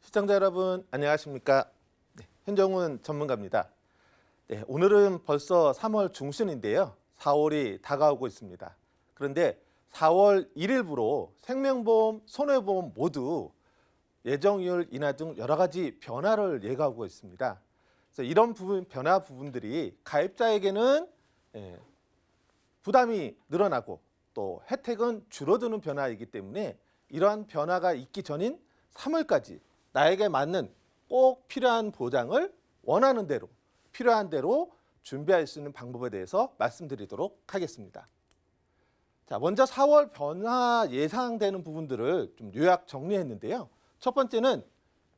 시청자 여러분 안녕하십니까? 현정훈 전문가입니다. 오늘은 벌써 3월 중순인데요. 4월이 다가오고 있습니다. 그런데 4월 1일부로 생명보험, 손해보험 모두 예정이율 인하 등 여러 가지 변화를 예고하고 있습니다. 그래서 이런 변화 부분들이 가입자에게는 부담이 늘어나고 또 혜택은 줄어드는 변화이기 때문에 이러한 변화가 있기 전인 3월까지 나에게 맞는 꼭 필요한 보장을 원하는 대로 필요한 대로 준비할 수 있는 방법에 대해서 말씀드리도록 하겠습니다. 자, 먼저 4월 변화 예상되는 부분들을 좀 요약 정리했는데요. 첫 번째는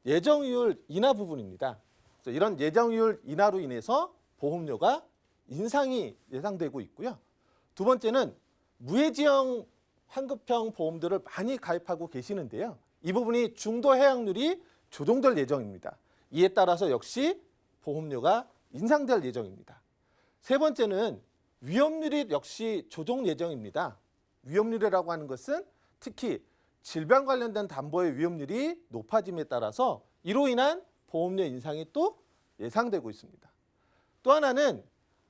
예정이율 인하 부분입니다. 그래서 이런 예정이율 인하로 인해서 보험료가 인상이 예상되고 있고요. 두 번째는 무해지형 환급형 보험들을 많이 가입하고 계시는데요. 이 부분이 중도 해약률이 조정될 예정입니다. 이에 따라서 역시 보험료가 인상될 예정입니다. 세 번째는 위험률이 역시 조정 예정입니다. 위험률이라고 하는 것은 특히 질병 관련된 담보의 위험률이 높아짐에 따라서 이로 인한 보험료 인상이 또 예상되고 있습니다. 또 하나는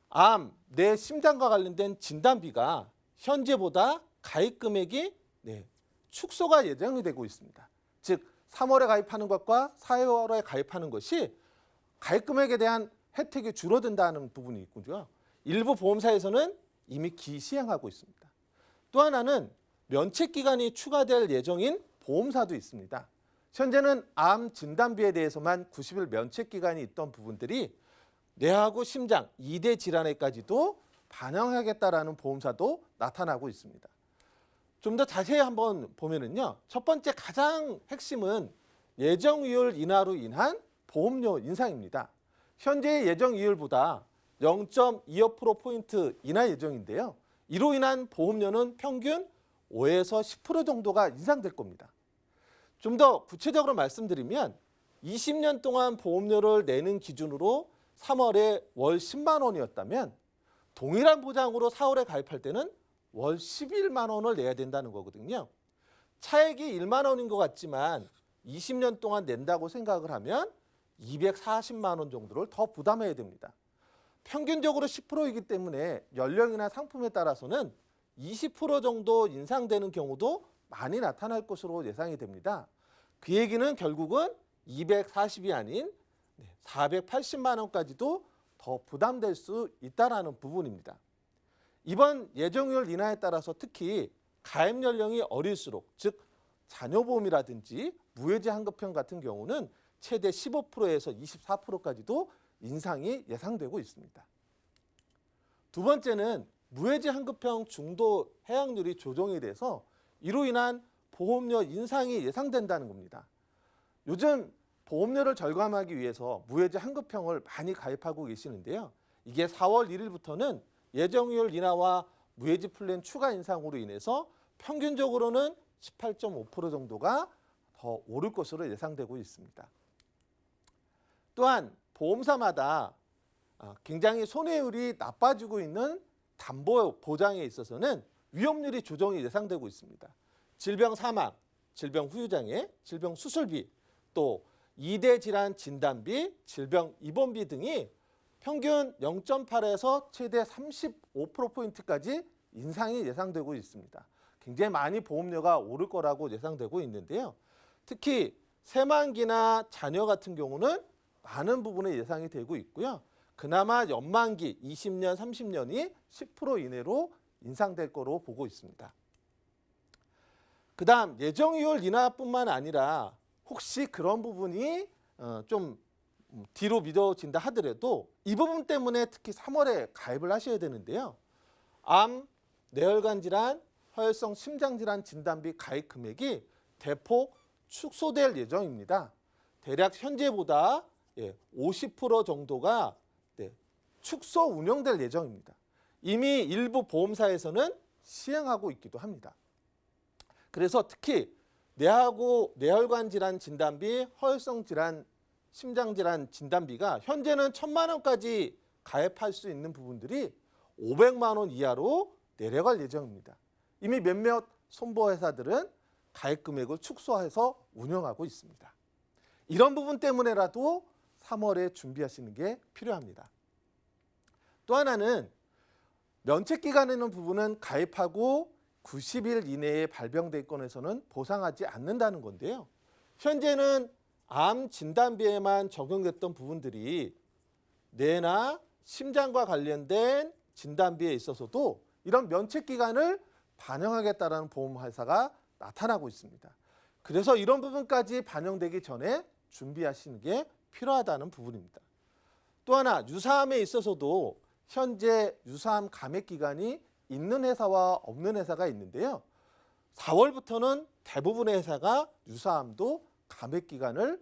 암, 뇌, 심장과 관련된 진단비가 현재보다 가입 금액이 축소가 예정이 되고 있습니다. 즉 3월에 가입하는 것과 4월에 가입하는 것이 가입 금액에 대한 혜택이 줄어든다는 부분이 있고요. 일부 보험사에서는 이미 시행하고 있습니다. 또 하나는 면책 기간이 추가될 예정인 보험사도 있습니다. 현재는 암 진단비에 대해서만 90일 면책 기간이 있던 부분들이 뇌하고 심장, 2대 질환에까지도 반영하겠다라는 보험사도 나타나고 있습니다. 좀 더 자세히 한번 보면은요. 첫 번째 가장 핵심은 예정이율 인하로 인한 보험료 인상입니다. 현재의 예정이율보다 0.25%포인트 인하 예정인데요. 이로 인한 보험료는 평균 5에서 10% 정도가 인상될 겁니다. 좀 더 구체적으로 말씀드리면 20년 동안 보험료를 내는 기준으로 3월에 월 10만 원이었다면 동일한 보장으로 4월에 가입할 때는 월 11만 원을 내야 된다는 거거든요. 차액이 1만 원인 것 같지만 20년 동안 낸다고 생각을 하면 240만 원 정도를 더 부담해야 됩니다. 평균적으로 10%이기 때문에 연령이나 상품에 따라서는 20% 정도 인상되는 경우도 많이 나타날 것으로 예상이 됩니다. 그 얘기는 결국은 240이 아닌 480만 원까지도 더 부담될 수 있다는 부분입니다. 이번 예정이율 인하에 따라서 특히 가입 연령이 어릴수록 즉 자녀보험이라든지 무해지 환급형 같은 경우는 최대 15%에서 24%까지도 인상이 예상되고 있습니다. 두 번째는 무해지 환급형 중도 해약률이 조정이 돼서 이로 인한 보험료 인상이 예상된다는 겁니다. 요즘 보험료를 절감하기 위해서 무해지 환급형을 많이 가입하고 계시는데요. 이게 4월 1일부터는 예정이율 인하와 무해지 플랜 추가 인상으로 인해서 평균적으로는 18.5% 정도가 더 오를 것으로 예상되고 있습니다. 또한 보험사마다 굉장히 손해율이 나빠지고 있는 담보 보장에 있어서는 위험률이 조정이 예상되고 있습니다. 질병 사망, 질병 후유장애, 질병 수술비, 또 2대 질환 진단비, 질병 입원비 등이 평균 0.8에서 최대 35%포인트까지 인상이 예상되고 있습니다. 굉장히 많이 보험료가 오를 거라고 예상되고 있는데요. 특히 새만기나 자녀 같은 경우는 많은 부분에 예상이 되고 있고요. 그나마 연만기 20년, 30년이 10% 이내로 인상될 거로 보고 있습니다. 그 다음 예정이율 인하뿐만 아니라 혹시 그런 부분이 좀 뒤로 미뤄진다 하더라도 이 부분 때문에 특히 3월에 가입을 하셔야 되는데요. 암, 뇌혈관 질환, 허혈성 심장 질환 진단비 가입 금액이 대폭 축소될 예정입니다. 대략 현재보다 50% 정도가 축소 운영될 예정입니다. 이미 일부 보험사에서는 시행하고 있기도 합니다. 그래서 특히 뇌하고 뇌혈관 질환 진단비, 허혈성 질환, 심장 질환 진단비가 현재는 1,000만 원까지 가입할 수 있는 부분들이 500만 원 이하로 내려갈 예정입니다. 이미 몇몇 손보회사들은 가입 금액을 축소해서 운영하고 있습니다. 이런 부분 때문에라도 3월에 준비하시는 게 필요합니다. 또 하나는 면책 기간이라는 부분은 가입하고 90일 이내에 발병된 건에서는 보상하지 않는다는 건데요. 현재는 암 진단비에만 적용됐던 부분들이 뇌나 심장과 관련된 진단비에 있어서도 이런 면책 기간을 반영하겠다는 보험회사가 나타나고 있습니다. 그래서 이런 부분까지 반영되기 전에 준비하시는 게 필요하다는 부분입니다. 또 하나 유사암에 있어서도 현재 유사암 감액 기간이 있는 회사와 없는 회사가 있는데요. 4월부터는 대부분의 회사가 유사암도 감액 기간을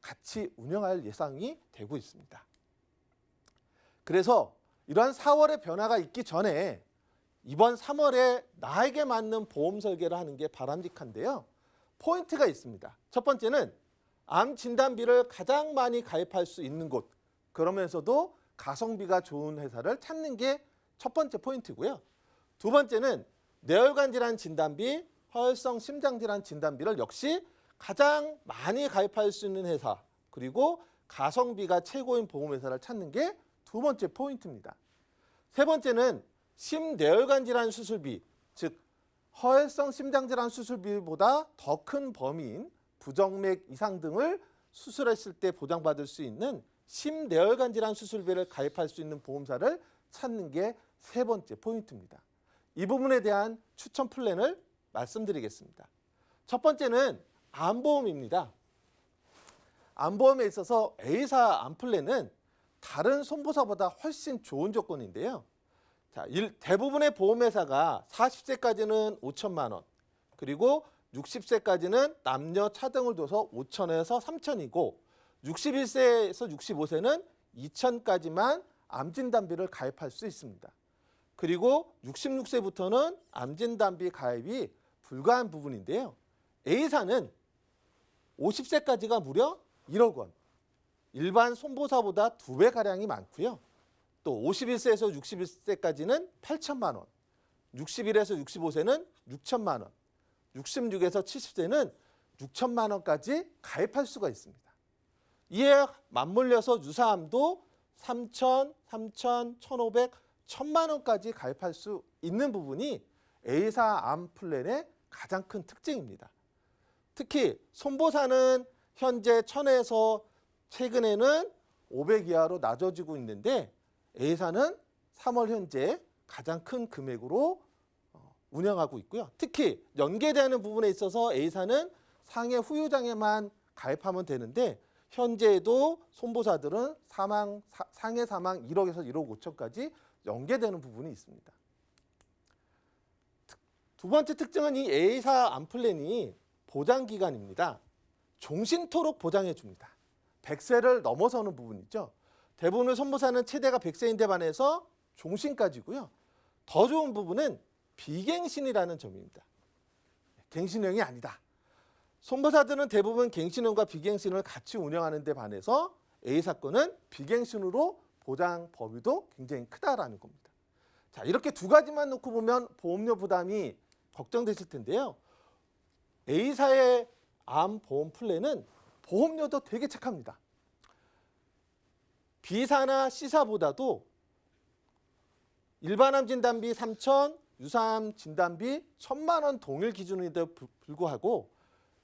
같이 운영할 예상이 되고 있습니다. 그래서 이러한 4월의 변화가 있기 전에 이번 3월에 나에게 맞는 보험 설계를 하는 게 바람직한데요. 포인트가 있습니다. 첫 번째는 암 진단비를 가장 많이 가입할 수 있는 곳, 그러면서도 가성비가 좋은 회사를 찾는 게 첫 번째 포인트고요. 두 번째는 뇌혈관 질환 진단비, 허혈성 심장 질환 진단비를 역시 가장 많이 가입할 수 있는 회사, 그리고 가성비가 최고인 보험회사를 찾는 게 두 번째 포인트입니다. 세 번째는 심뇌혈관 질환 수술비, 즉 허혈성 심장 질환 수술비보다 더 큰 범위인 부정맥 이상 등을 수술했을 때 보장받을 수 있는 심뇌혈관 질환 수술비를 가입할 수 있는 보험사를 찾는 게 세 번째 포인트입니다. 이 부분에 대한 추천 플랜을 말씀드리겠습니다. 첫 번째는 암보험입니다. 암보험에 있어서 A사 암플랜은 다른 손보사보다 훨씬 좋은 조건인데요. 자, 대부분의 보험회사가 40세까지는 5천만 원, 그리고 60세까지는 남녀 차등을 둬서 5천에서 3천이고 61세에서 65세는 2천까지만 암진단비를 가입할 수 있습니다. 그리고 66세부터는 암진단비 가입이 불가한 부분인데요. A사는 50세까지가 무려 1억 원, 일반 손보사보다 2배가량이 많고요. 또 51세에서 61세까지는 8천만 원, 61에서 65세는 6천만 원, 66에서 70세는 6천만 원까지 가입할 수가 있습니다. 이에 맞물려서 유사암도 3천, 3천, 1,500, 1,000만 원까지 가입할 수 있는 부분이 A사 암 플랜의 가장 큰 특징입니다. 특히 손보사는 현재 1,000에서 최근에는 500 이하로 낮아지고 있는데 A사는 3월 현재 가장 큰 금액으로 운영하고 있고요. 특히 연계되는 부분에 있어서 A사는 상해 후유장애만 가입하면 되는데 현재에도 손보사들은 상해 사망 1억에서 1억 5천까지 연계되는 부분이 있습니다. 두 번째 특징은 이 A사 암플랜이 보장기간입니다. 종신토록 보장해 줍니다. 100세를 넘어서는 부분이죠. 대부분의 손보사는 최대가 100세인데 반해서 종신까지고요. 더 좋은 부분은 비갱신이라는 점입니다. 갱신형이 아니다. 손보사들은 대부분 갱신형과 비갱신을 같이 운영하는 데 반해서 A사건은 비갱신으로 보장 범위도 굉장히 크다라는 겁니다. 자, 이렇게 두 가지만 놓고 보면 보험료 부담이 걱정되실 텐데요. A사의 암 보험 플랜은 보험료도 되게 착합니다. B사나 C사보다도 일반암 진단비 3천, 유사암 진단비 1,000만 원 동일 기준인데도 불구하고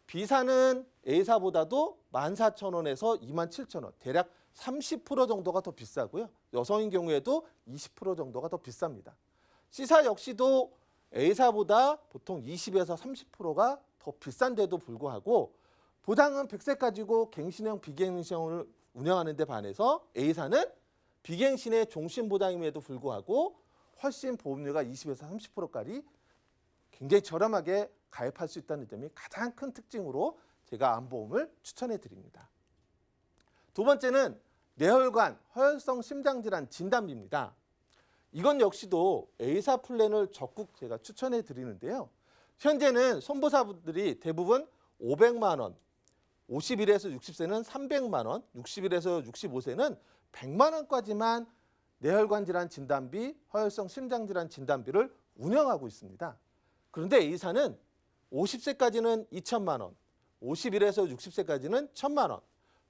B사는 A사보다도 14,000원에서 27,000원, 대략 30% 정도가 더 비싸고요. 여성인 경우에도 20% 정도가 더 비쌉니다. C사 역시도 A사보다 보통 20에서 30%가 더 비싼데도 불구하고 보장은 100세까지고 갱신형, 비갱신형을 운영하는 데 반해서 A사는 비갱신의 종신 보장임에도 불구하고 훨씬 보험료가 20에서 30%까지 굉장히 저렴하게 가입할 수 있다는 점이 가장 큰 특징으로 제가 암보험을 추천해 드립니다. 두 번째는 뇌혈관, 허혈성 심장질환 진단비입니다. 이건 역시도 A사 플랜을 적극 제가 추천해 드리는데요. 현재는 손보사분들이 대부분 500만 원, 51에서 60세는 300만 원, 61에서 65세는 100만 원까지만 뇌혈관 질환 진단비, 허혈성 심장질환 진단비를 운영하고 있습니다. 그런데 A사는 50세까지는 2천만 원, 51에서 60세까지는 1,000만 원,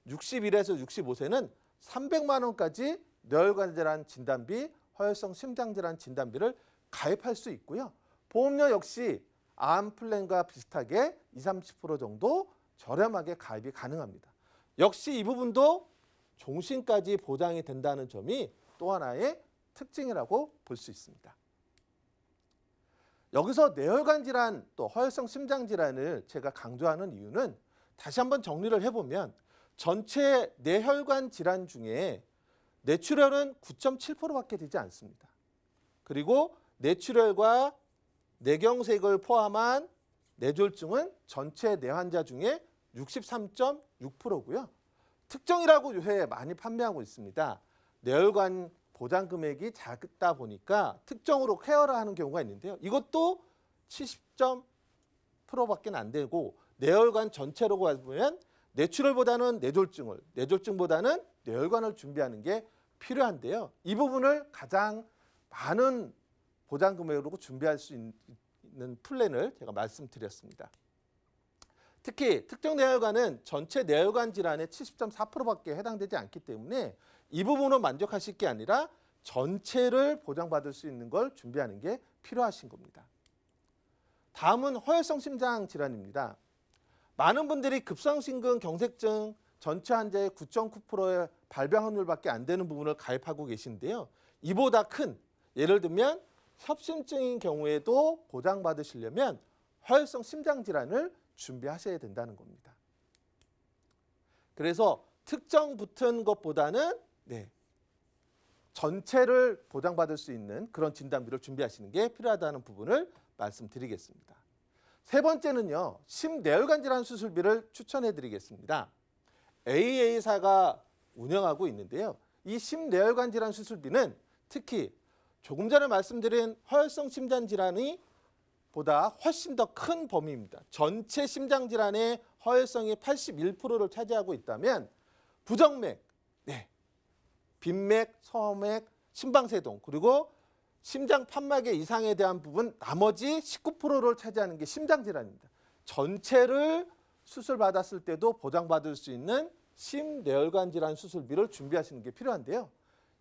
61에서 65세는 300만 원까지 뇌혈관 질환 진단비, 허혈성 심장 질환 진단비를 가입할 수 있고요. 보험료 역시 암 플랜과 비슷하게 20-30% 정도 저렴하게 가입이 가능합니다. 역시 이 부분도 종신까지 보장이 된다는 점이 또 하나의 특징이라고 볼 수 있습니다. 여기서 뇌혈관 질환 또 허혈성 심장 질환을 제가 강조하는 이유는 다시 한번 정리를 해보면 전체 뇌혈관 질환 중에 뇌출혈은 9.7%밖에 되지 않습니다. 그리고 뇌출혈과 뇌경색을 포함한 뇌졸중은 전체 뇌환자 중에 63.6%고요. 특정이라고 요새 많이 판매하고 있습니다. 뇌혈관 보장 금액이 작다 보니까 특정으로 케어를 하는 경우가 있는데요. 이것도 70%밖에 안 되고 뇌혈관 전체로 보면 뇌출혈보다는 뇌졸중을, 뇌졸중보다는 뇌혈관을 준비하는 게 필요한데요. 이 부분을 가장 많은 보장 금액으로 준비할 수 있는 플랜을 제가 말씀드렸습니다. 특히 특정 뇌혈관은 전체 뇌혈관 질환의 70.4%밖에 해당되지 않기 때문에 이 부분으로 만족하실 게 아니라 전체를 보장받을 수 있는 걸 준비하는 게 필요하신 겁니다. 다음은 허혈성 심장 질환입니다. 많은 분들이 급성심근 경색증 전체 환자의 9.9%의 발병 확률밖에 안 되는 부분을 가입하고 계신데요. 이보다 큰 예를 들면 협심증인 경우에도 보장받으시려면 허혈성 심장 질환을 준비하셔야 된다는 겁니다. 그래서 특정 붙은 것보다는 전체를 보장받을 수 있는 그런 진단비를 준비하시는 게 필요하다는 부분을 말씀드리겠습니다. 세 번째는요. 심뇌혈관 질환 수술비를 추천해 드리겠습니다. AA사가 운영하고 있는데요. 이 심뇌혈관 질환 수술비는 특히 조금 전에 말씀드린 허혈성 심장 질환이 보다 훨씬 더 큰 범위입니다. 전체 심장 질환의 허혈성이 81%를 차지하고 있다면 부정맥, 빈맥, 서맥, 심방세동 그리고 심장 판막의 이상에 대한 부분 나머지 19%를 차지하는 게 심장 질환입니다. 전체를 수술받았을 때도 보장받을 수 있는 심뇌혈관 질환 수술비를 준비하시는 게 필요한데요.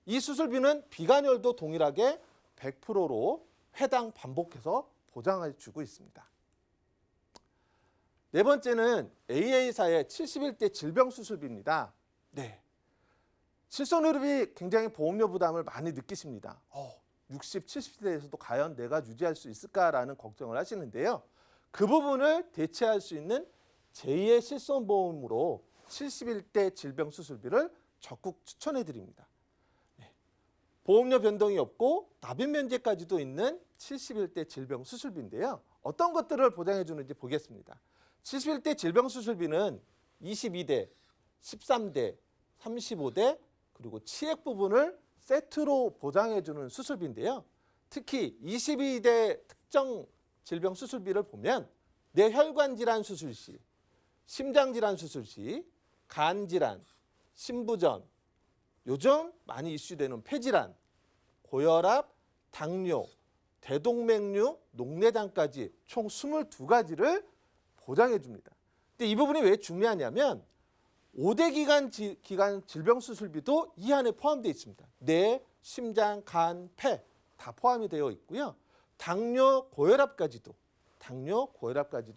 이 수술비는 비관혈도 동일하게 100%로 회당 반복해서 보장해 주고 있습니다. 네 번째는 AA사의 71대 질병 수술비입니다. 실손의료비 굉장히 보험료 부담을 많이 느끼십니다. 60, 70대에서도 과연 내가 유지할 수 있을까라는 걱정을 하시는데요. 그 부분을 대체할 수 있는 제2의 실손보험으로 71대 질병 수술비를 적극 추천해 드립니다. 보험료 변동이 없고 납입 면제까지도 있는 71대 질병 수술비인데요. 어떤 것들을 보장해 주는지 보겠습니다. 71대 질병 수술비는 22대, 13대, 35대 그리고 치액 부분을 세트로 보장해 주는 수술비인데요. 특히 22대 특정 질병 수술비를 보면 뇌혈관 질환 수술 시, 심장 질환 수술 시, 간 질환, 심부전, 요즘 많이 이슈되는 폐질환, 고혈압, 당뇨, 대동맥류, 녹내장까지 총 22가지를 보장해 줍니다. 근데 이 부분이 왜 중요하냐면 5대 기관 질병 수술비도 이 안에 포함되어 있습니다. 뇌, 심장, 간, 폐 다 포함이 되어 있고요. 당뇨, 고혈압까지도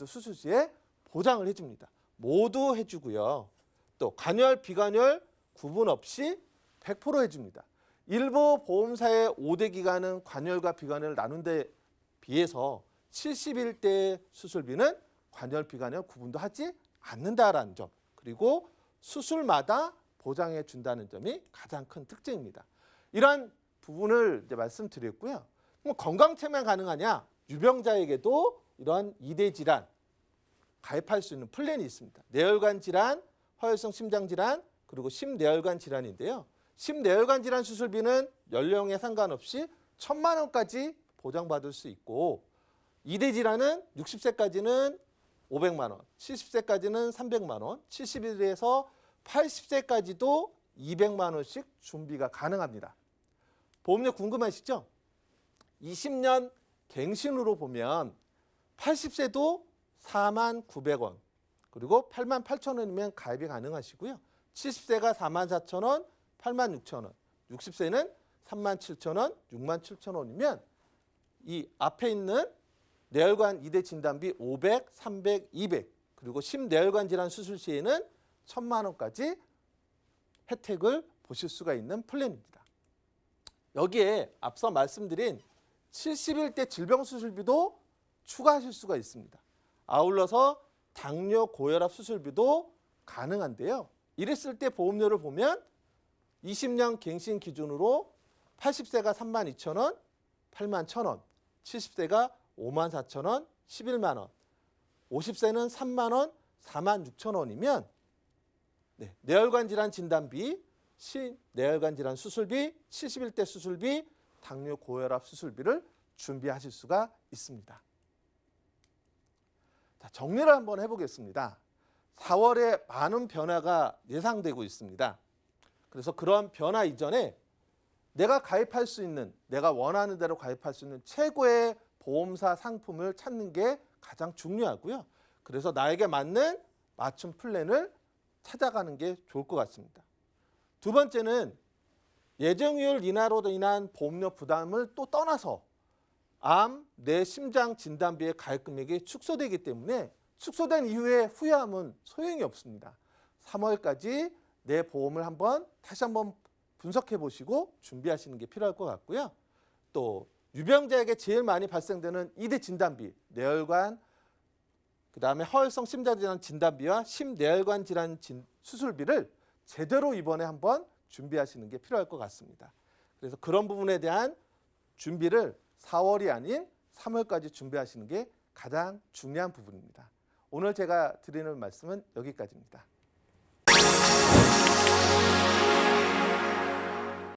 수술 시에 보장을 해줍니다. 모두 해주고요. 또 간혈, 비간혈 구분 없이 100% 해줍니다. 일부 보험사의 5대 기관은 관혈과 비관혈을 나눈 데 비해서 71대 수술비는 관혈, 비관혈 구분도 하지 않는다라는 점 그리고 수술마다 보장해 준다는 점이 가장 큰 특징입니다. 이러한 부분을 이제 말씀드렸고요. 건강체만 가능하냐? 유병자에게도 이러한 2대 질환 가입할 수 있는 플랜이 있습니다. 뇌혈관 질환, 허혈성 심장 질환, 그리고 심뇌혈관 질환인데요. 심뇌혈관 질환 수술비는 연령에 상관없이 1,000만 원까지 보장받을 수 있고 2대 질환은 60세까지는 500만 원, 70세까지는 300만 원, 71에서 80세까지도 200만 원씩 준비가 가능합니다. 보험료 궁금하시죠? 20년 갱신으로 보면 80세도 4만 900원, 그리고 8만 8천 원이면 가입이 가능하시고요. 70세가 44,000원, 86,000원, 60세는 37,000원, 67,000원이면 이 앞에 있는 뇌혈관 2대 진단비 500, 300, 200 그리고 심뇌혈관 질환 수술 시에는 1,000만 원까지 혜택을 보실 수가 있는 플랜입니다. 여기에 앞서 말씀드린 71대 질병 수술비도 추가하실 수가 있습니다. 아울러서 당뇨 고혈압 수술비도 가능한데요. 이랬을 때 보험료를 보면 20년 갱신 기준으로 80세가 32,000원, 81,000원, 70세가 54,000원, 11만 원, 50세는 3만 원, 46,000원이면 뇌혈관 질환 진단비, 뇌혈관 질환 수술비, 71대 수술비, 당뇨 고혈압 수술비를 준비하실 수가 있습니다. 자, 정리를 한번 해보겠습니다. 4월에 많은 변화가 예상되고 있습니다. 그래서 그런 변화 이전에 내가 가입할 수 있는, 내가 원하는 대로 가입할 수 있는 최고의 보험사 상품을 찾는 게 가장 중요하고요. 그래서 나에게 맞는 맞춤 플랜을 찾아가는 게 좋을 것 같습니다. 두 번째는 예정이율 인하로 인한 보험료 부담을 또 떠나서 암, 뇌, 심장 진단비의 가입 금액이 축소되기 때문에 축소된 이후에 후회함은 소용이 없습니다. 3월까지 내 보험을 다시 한번 분석해 보시고 준비하시는 게 필요할 것 같고요. 또 유병자에게 제일 많이 발생되는 2대 진단비, 뇌혈관, 그다음에 허혈성 심장질환 진단비와 심뇌혈관 질환 수술비를 제대로 이번에 한번 준비하시는 게 필요할 것 같습니다. 그래서 그런 부분에 대한 준비를 4월이 아닌 3월까지 준비하시는 게 가장 중요한 부분입니다. 오늘 제가 드리는 말씀은 여기까지입니다.